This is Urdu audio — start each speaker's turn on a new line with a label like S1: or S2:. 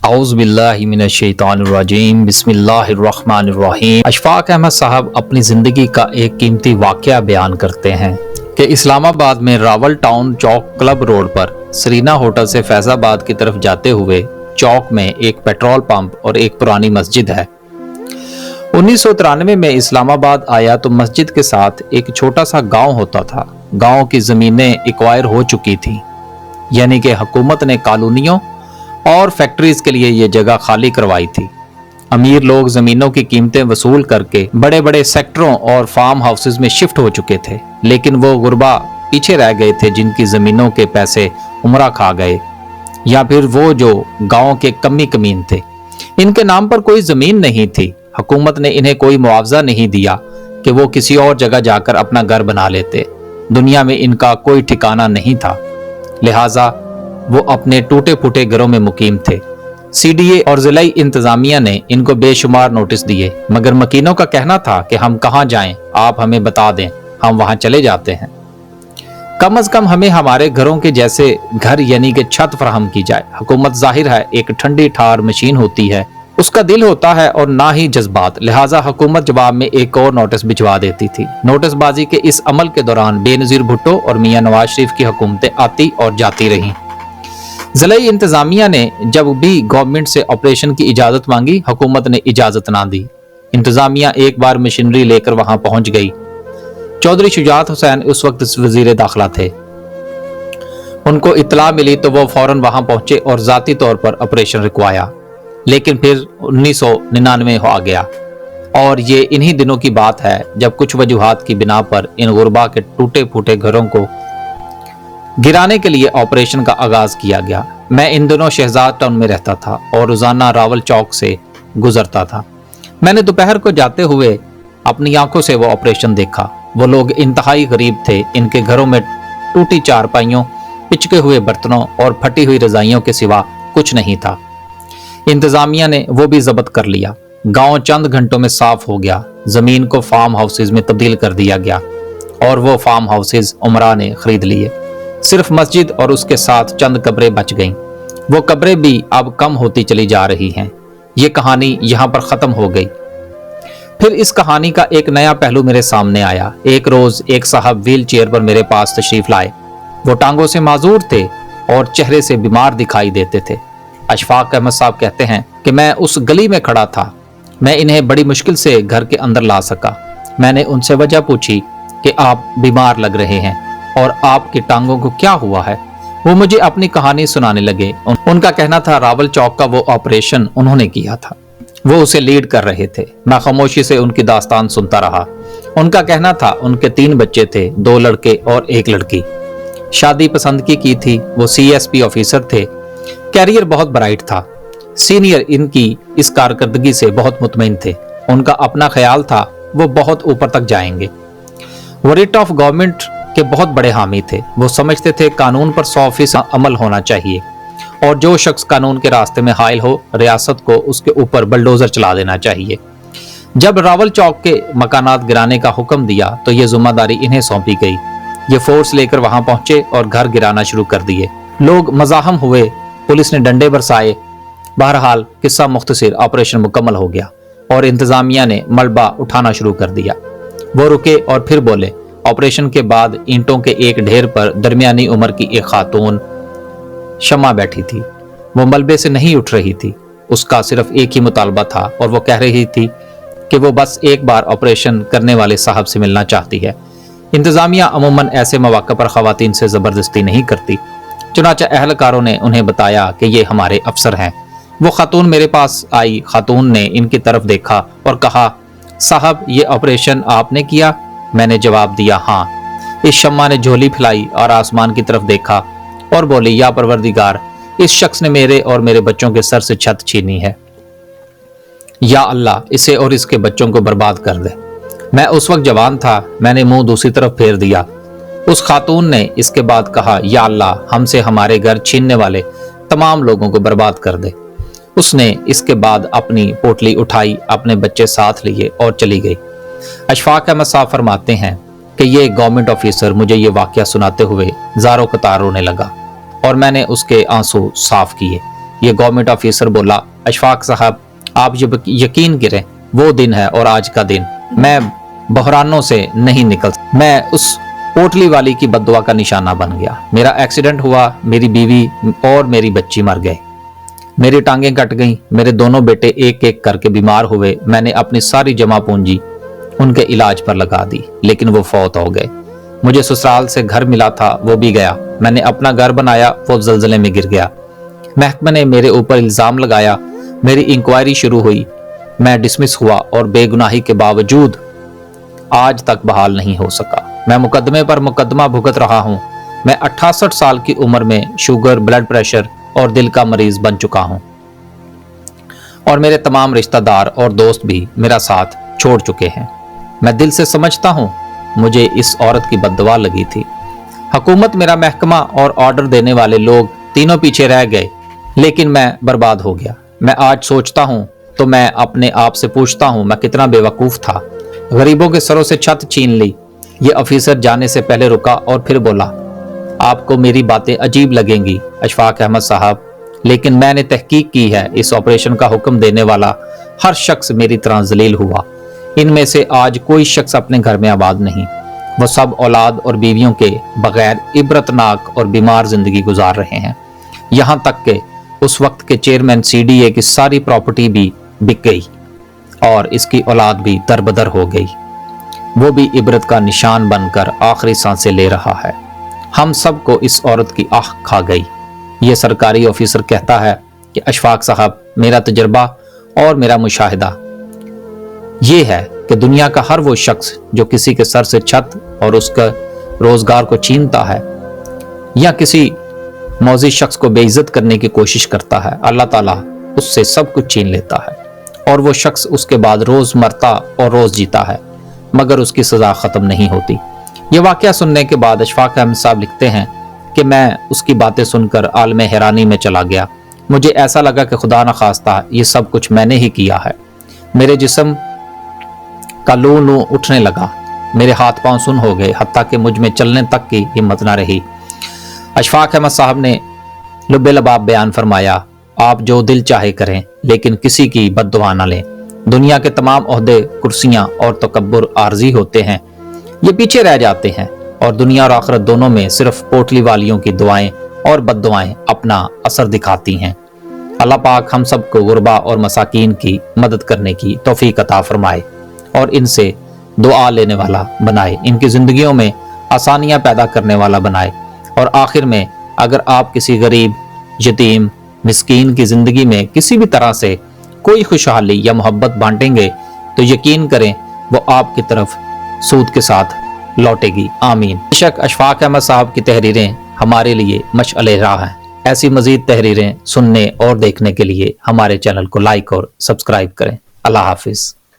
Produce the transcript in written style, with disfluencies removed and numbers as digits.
S1: اعوذ باللہ من الشیطان الرجیم بسم اللہ الرحمن الرحیم۔ اشفاق احمد صاحب اپنی زندگی کا ایک قیمتی واقعہ بیان کرتے ہیں کہ اسلام آباد میں راول ٹاؤن چوک کلب روڈ پر سرینا ہوٹل سے فیض آباد کی طرف جاتے ہوئے چوک میں ایک پیٹرول پمپ اور ایک پرانی مسجد ہے۔ 1993 میں اسلام آباد آیا تو مسجد کے ساتھ ایک چھوٹا سا گاؤں ہوتا تھا۔ گاؤں کی زمینیں ایکوائر ہو چکی تھیں، یعنی کہ حکومت نے کالونیوں اور فیکٹریز کے لیے یہ جگہ خالی کروائی تھی۔ امیر لوگ زمینوں کی قیمتیں وصول کر کے بڑے بڑے سیکٹروں اور فارم ہاؤسز میں شفٹ ہو چکے تھے، لیکن وہ غربا پیچھے رہ گئے تھے جن کی زمینوں کے پیسے عمرہ کھا گئے، یا پھر وہ جو گاؤں کے کمی کمین تھے۔ ان کے نام پر کوئی زمین نہیں تھی، حکومت نے انہیں کوئی معاوضہ نہیں دیا کہ وہ کسی اور جگہ جا کر اپنا گھر بنا لیتے۔ دنیا میں ان کا کوئی ٹھکانہ نہیں تھا، لہٰذا وہ اپنے ٹوٹے پھوٹے گھروں میں مقیم تھے۔ سی ڈی اے اور ضلعی انتظامیہ نے ان کو بے شمار نوٹس دیے، مگر مکینوں کا کہنا تھا کہ ہم کہاں جائیں، آپ ہمیں بتا دیں، ہم وہاں چلے جاتے ہیں۔ کم از کم ہمیں ہمارے گھروں کے جیسے گھر یعنی کہ چھت فراہم کی جائے۔ حکومت ظاہر ہے ایک ٹھنڈی ٹھار مشین ہوتی ہے، اس کا دل ہوتا ہے اور نہ ہی جذبات، لہٰذا حکومت جواب میں ایک اور نوٹس بھجوا دیتی تھی۔ نوٹس بازی کے اس عمل کے دوران بے نظیر بھٹو اور میاں نواز شریف کی حکومتیں آتی اور جاتی رہیں۔ ضلعی انتظامیہ نے جب بھی گورنمنٹ سے آپریشن کی اجازت مانگی، حکومت نے اجازت نہ دی۔ انتظامیہ ایک بار مشینری لے کر وہاں پہنچ گئی۔ چودھری شجاعت حسین اس وقت وزیر داخلہ تھے۔ ان کو اطلاع ملی تو وہ فوراً وہاں پہنچے اور ذاتی طور پر آپریشن رکوایا، لیکن پھر 1999 آ گیا، اور یہ انہی دنوں کی بات ہے جب کچھ وجوہات کی بنا پر ان غربا کے ٹوٹے پھوٹے گھروں کو گرانے کے لیے آپریشن کا آغاز کیا گیا۔ میں ان دنوں شہزاد ٹاؤن میں رہتا تھا اور روزانہ راول چوک سے گزرتا تھا۔ میں نے دوپہر کو جاتے ہوئے اپنی آنکھوں سے وہ آپریشن دیکھا۔ وہ لوگ انتہائی غریب تھے، ان کے گھروں میں ٹوٹی چارپائیوں، پچکے ہوئے برتنوں اور پھٹی ہوئی رضائیوں کے سوا کچھ نہیں تھا۔ انتظامیہ نے وہ بھی ضبط کر لیا۔ گاؤں چند گھنٹوں میں صاف ہو گیا، زمین کو فارم ہاؤسز میں تبدیل کر دیا گیا اور وہ فارم ہاؤسز عمرہ نے خرید لیے۔ صرف مسجد اور اس کے ساتھ چند قبریں بچ گئیں، وہ قبریں بھی اب کم ہوتی چلی جا رہی ہیں۔ یہ کہانی یہاں پر ختم ہو گئی۔ پھر اس کہانی کا ایک نیا پہلو میرے سامنے آیا۔ ایک روز ایک صاحب ویل چیئر پر میرے پاس تشریف لائے۔ وہ ٹانگوں سے معذور تھے اور چہرے سے بیمار دکھائی دیتے تھے۔ اشفاق احمد صاحب کہتے ہیں کہ میں اس گلی میں کھڑا تھا، میں انہیں بڑی مشکل سے گھر کے اندر لا سکا۔ میں نے ان سے وجہ پوچھی کہ آپ بیمار لگ رہے ہیں اور آپ کی ٹانگوں کو کیا ہوا ہے۔ وہ مجھے اپنی کہانی سنانے لگے۔ ان کا کہنا تھا راول چوک کا وہ آپریشن انہوں نے کیا تھا، وہ اسے لیڈ کر رہے تھے۔ میں خاموشی سے ان کی داستان سنتا رہا۔ ان کا کہنا تھا ان کے 3 بچے تھے، 2 لڑکے اور 1 لڑکی۔ شادی پسندگی کی تھی، وہ سی ایس پی آفیسر تھے، کیریئر بہت برائٹ تھا۔ سینئر ان کی اس کارکردگی سے بہت مطمئن تھے۔ ان کا اپنا خیال تھا وہ بہت اوپر تک جائیں گے۔ وہ ریٹ آف گورنمنٹ کے بہت بڑے حامی تھے۔ وہ سمجھتے تھے قانون پر 100% عمل ہونا چاہیے، اور جو شخص قانون کے راستے میں حائل ہو، ریاست کو اس کے اوپر بلڈوزر چلا دینا چاہیے۔ جب راول چوک کے مکانات گرانے کا حکم دیا تو یہ ذمہ داری انہیں سونپی گئی۔ یہ فورس لے کر وہاں پہنچے اور گھر گرانا شروع کر دیے۔ لوگ مزاحم ہوئے، پولیس نے ڈنڈے برسائے۔ بہرحال قصہ مختصر، آپریشن مکمل ہو گیا اور انتظامیہ نے ملبہ اٹھانا شروع کر دیا۔ وہ رکے اور پھر بولے۔ آپریشن کے بعد اینٹوں کے ایک ڈھیر پر درمیانی عمر کی ایک خاتون شمع بیٹھی تھی۔ وہ ملبے سے نہیں اٹھ رہی تھی۔ اس کا صرف ایک ہی مطالبہ تھا اور وہ کہہ رہی تھی کہ وہ بس ایک بار آپریشن کرنے والے صاحب سے ملنا چاہتی ہے۔ انتظامیہ عموماً ایسے مواقع پر خواتین سے زبردستی نہیں کرتی، چنانچہ اہلکاروں نے انہیں بتایا کہ یہ ہمارے افسر ہیں۔ وہ خاتون میرے پاس آئی۔ خاتون نے ان کی طرف دیکھا اور کہا، صاحب یہ آپریشن آپ نے کیا؟ میں نے جواب دیا، ہاں۔ اس شمع نے جھولی پھیلائی اور آسمان کی طرف دیکھا اور بولی، یا پروردگار، اس شخص نے میرے اور میرے بچوں کے سر سے چھت چھینی ہے، یا اللہ اسے اور اس کے بچوں کو برباد کر دے۔ میں اس وقت جوان تھا، میں نے منہ دوسری طرف پھیر دیا۔ اس خاتون نے اس کے بعد کہا، یا اللہ ہم سے ہمارے گھر چھیننے والے تمام لوگوں کو برباد کر دے۔ اس نے اس کے بعد اپنی پوٹلی اٹھائی، اپنے بچے ساتھ لیے اور چلی گئی۔ اشفاق احمد صاحب فرماتے ہیں کہ یہ گورنمنٹ آفیسر مجھے یہ واقعہ سناتے ہوئے زاروں قطار رونے لگا اور میں نے اس کے آنسو صاف کیے۔ یہ گورنمنٹ آفیسر بولا، اشفاق صاحب آپ یقین کریں وہ دن ہے اور آج کا دن میں بحرانوں سے نہیں نکل سکتا۔ میں اس پوٹلی والی کی بد دعا کا نشانہ بن گیا۔ میرا ایکسیڈنٹ ہوا، میری بیوی اور میری بچی مر گئے، میری ٹانگیں کٹ گئیں، میرے دونوں بیٹے ایک ایک کر کے بیمار ہوئے۔ میں نے اپنی ساری جمع پونجی ان کے علاج پر لگا دی، لیکن وہ فوت ہو گئے۔ مجھے سسرال سے گھر ملا تھا، وہ بھی گیا۔ میں نے اپنا گھر بنایا، وہ زلزلے میں گر گیا۔ محکمہ نے میرے اوپر الزام لگایا، میری انکوائری شروع ہوئی، میں ڈسمس ہوا اور بے گناہی کے باوجود آج تک بحال نہیں ہو سکا۔ میں مقدمے پر مقدمہ بھگت رہا ہوں۔ میں 68 سال کی عمر میں شوگر، بلڈ پریشر اور دل کا مریض بن چکا ہوں، اور میرے تمام رشتہ دار اور دوست بھی میرا ساتھ چھوڑ چکے ہیں۔ میں دل سے سمجھتا ہوں مجھے اس عورت کی بد دعا لگی تھی۔ حکومت، میرا محکمہ اور آرڈر دینے والے لوگ تینوں پیچھے رہ گئے، لیکن میں برباد ہو گیا۔ میں آج سوچتا ہوں تو میں اپنے آپ سے پوچھتا ہوں میں کتنا بے وقوف تھا۔ غریبوں کے سروں سے چھت چھین لی۔ یہ آفیسر جانے سے پہلے رکا اور پھر بولا، آپ کو میری باتیں عجیب لگیں گی اشفاق احمد صاحب، لیکن میں نے تحقیق کی ہے، اس آپریشن کا حکم دینے والا ہر شخص میری طرح ذلیل ہوا۔ ان میں سے آج کوئی شخص اپنے گھر میں آباد نہیں، وہ سب اولاد اور بیویوں کے بغیر عبرتناک اور بیمار زندگی گزار رہے ہیں۔ یہاں تک کہ اس وقت کے چیئرمین CDA کی ساری پراپرٹی بھی بک گئی اور اس کی اولاد بھی دربدر ہو گئی۔ وہ بھی عبرت کا نشان بن کر آخری سانسیں لے رہا ہے۔ ہم سب کو اس عورت کی آہ کھا گئی۔ یہ سرکاری آفیسر کہتا ہے کہ اشفاق صاحب، میرا تجربہ اور میرا مشاہدہ یہ ہے کہ دنیا کا ہر وہ شخص جو کسی کے سر سے چھت اور اس کا روزگار کو چھینتا ہے یا کسی موذی شخص کو بے عزت کرنے کی کوشش کرتا ہے، اللہ تعالیٰ اس سے سب کچھ چھین لیتا ہے، اور وہ شخص اس کے بعد روز مرتا اور روز جیتا ہے، مگر اس کی سزا ختم نہیں ہوتی۔ یہ واقعہ سننے کے بعد اشفاق احمد صاحب لکھتے ہیں کہ میں اس کی باتیں سن کر عالم حیرانی میں چلا گیا۔ مجھے ایسا لگا کہ خدا نخواستہ یہ سب کچھ میں نے ہی کیا ہے۔ میرے جسم کا لو اٹھنے لگا، میرے ہاتھ پاؤں سن ہو گئے، حتیٰ کہ مجھ میں چلنے تک کی ہمت نہ رہی۔ اشفاق احمد صاحب نے لب لباب بیان فرمایا، آپ جو دل چاہے کریں، لیکن کسی کی بد دعا نہ لیں۔ دنیا کے تمام عہدے، کرسیاں اور تکبر عارضی ہوتے ہیں، یہ پیچھے رہ جاتے ہیں، اور دنیا اور آخرت دونوں میں صرف پوٹلی والیوں کی دعائیں اور بد دعائیں اپنا اثر دکھاتی ہیں۔ اللہ پاک ہم سب کو غربا اور مساکین کی مدد کرنے کی توفیق عطا فرمائے اور ان سے دعا لینے والا بنائے، ان کی زندگیوں میں آسانیاں پیدا کرنے والا بنائے۔ اور آخر میں، اگر آپ کسی غریب، یتیم، مسکین کی زندگی میں کسی بھی طرح سے کوئی خوشحالی یا محبت بانٹیں گے تو یقین کریں وہ آپ کی طرف سود کے ساتھ لوٹے گی۔ آمین۔ بے شک اشفاق احمد صاحب کی تحریریں ہمارے لیے مشعل راہ ہیں۔ ایسی مزید تحریریں سننے اور دیکھنے کے لیے ہمارے چینل کو لائک اور سبسکرائب کریں۔ اللہ حافظ۔